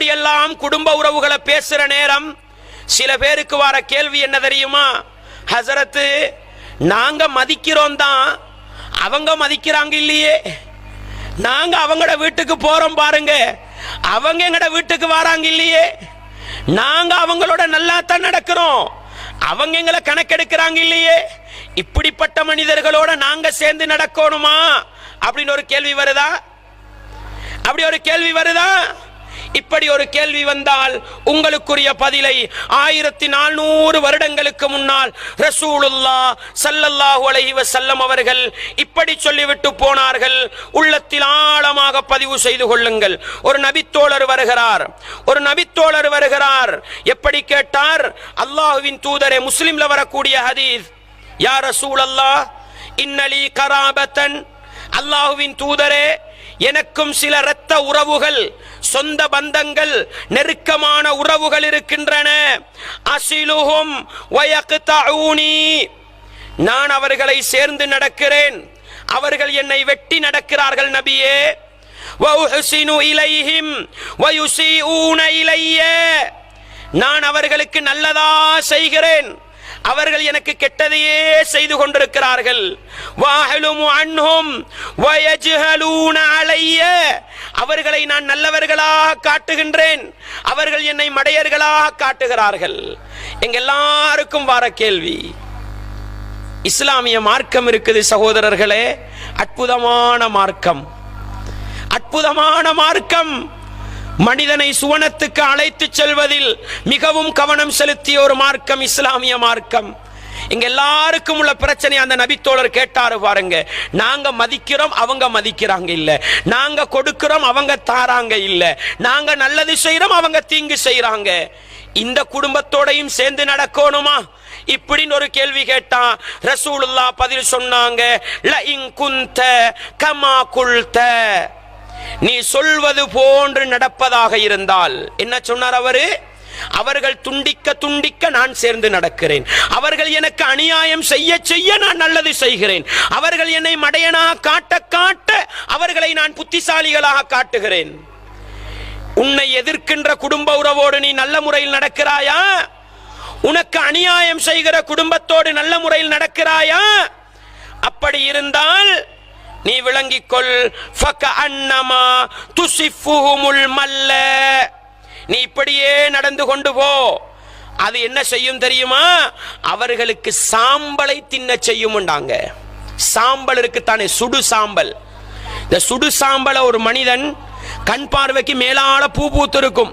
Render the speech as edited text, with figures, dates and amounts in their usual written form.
எல்லாம் குடும்ப உறவுகளை பேசுற நேரம் சில பேருக்கு வர கேள்வி என்ன தெரியுமா? ஹசரத்து, நாங்க மதிக்கிறோம் தான், அவங்க மதிக்கிறாங்க இல்லையே. நாங்க அவங்களோட வீட்டுக்கு போறோம் பாருங்க, அவங்க எங்கட வீட்டுக்கு வராங்க இல்லையே. நாங்க அவங்களோட நல்லா தான் நடக்கிறோம், அவங்க எங்களை கணக்கெடுக்கிறாங்க இல்லையே. இப்படிப்பட்ட மனிதர்களோட நாங்க சேர்ந்து நடக்கணுமா அப்படின்னு ஒரு கேள்வி வருதா? அப்படி ஒரு கேள்வி வருதா? இப்படி ஒரு கேள்வி வந்தால் உங்களுக்குரிய பதிலை 1400 வருடங்களுக்கு முன்னால் ரசூலுல்லாஹ் ஸல்லல்லாஹு அலைஹி வஸல்லம் அவர்கள் இப்படி சொல்லிவிட்டு போனார்கள். உள்ளத்தில் ஆழமாக பதிவு செய்து கொள்ளுங்கள். ஒரு நபித்தோழர் வருகிறார். எப்படி கேட்டார்? அல்லாஹ்வின் தூதரே, முஸ்லிம்ல வரக்கூடிய ஹதீஸ், யா ரசூலல்லாஹ் இன்னலி கராபத்தன், அல்லாஹ்வின் தூதரே, எனக்கும் சில இரத்த உறவுகள், சொந்த பந்தங்கள், நெருக்கமான உறவுகள் இருக்கின்றன. அசிலுஹும் வயக்தஊனி, நான் அவர்களை சேர்ந்து நடக்கிறேன், அவர்கள் என்னை வெட்டி நடக்கிறார்கள் நபியே. வஉஹ்சினு இலைஹிம் வயுஸீஊன இலைய, நான் அவர்களுக்கு நல்லதா செய்கிறேன், அவர்கள் எனக்கு கெட்டதையே செய்து கொண்டிருக்கிறார்கள். வஅஹ்லுமு அன்ஹும் வயஜ்ஹலூன அலைய, அவர்களை நான் நல்லவர்களாக காட்டுகின்றேன், அவர்கள் என்னை மடையர்களாக காட்டுகிறார்கள். எங்க எல்லாருக்கும் வர கேள்வி, இஸ்லாமிய மார்க்கம் இருக்குது சகோதரர்களே, அற்புதமான மார்க்கம், அற்புதமான மார்க்கம். மனிதனை சுவனத்துக்கு அழைத்து செல்வதில் மிகவும் கவனம் செலுத்திய ஒரு மார்க்கம் இஸ்லாமிய மார்க்கம். எங்க எல்லாருக்கும் உள்ள பிரச்சனை அந்த நபித்தோழர் கேட்டாரு பாருங்க. நாங்க மதிக்கிறோம், அவங்க மதிக்கிறாங்க இல்ல. நாங்க கொடுக்கிறோம், அவங்க தாராங்க இல்ல. நாங்க நல்லது செய்யறோம், அவங்க தீங்கு செய்யறாங்க. இந்த குடும்பத்தோடையும் சேர்ந்து நடக்கணுமா இப்படின்னு ஒரு கேள்வி கேட்டான். ரசூலுல்லாஹ் பதில் சொன்னாங்க, ல இன் குன்த கமா குல்த, நீ சொல்வது போன்று நடப்பதாக இருந்தால். என்ன சொன்னார் அவரு? அவர்கள் துண்டிக்க துண்டிக்க நான் சேர்ந்து நடக்கிறேன், அவர்கள் எனக்கு அநியாயம் செய்ய செய்ய நான் நல்லது செய்கிறேன், அவர்கள் என்னை மடையனா காட்ட காட்ட அவர்களை நான் புத்திசாலிகளாக காட்டுகிறேன். உன்னை எதிர்க்கின்ற குடும்ப உறவோடு நீ நல்ல முறையில் நடக்கிறாயா? உனக்கு அநியாயம் செய்கிற குடும்பத்தோடு நல்ல முறையில் நடக்கிறாயா? அப்படி இருந்தால் நீ விளங்கிக்கொள், ஃபகஅன்னமா துஸிஃபுஹுமுல் மல்ல, நீ இப்படியே நடந்து கொண்டு போ. அது என்ன செய்யும் தெரியுமா? அவர்களுக்கு சாம்பலை தின்ன செய்யும்ண்டாங்க. சாம்பல் இருக்குத்தானே, சுடு சாம்பல். இந்த சுடு சாம்பலை ஒரு மனிதன் கண் பார்வைக்கு மேலால பூ பூத்து இருக்கும்.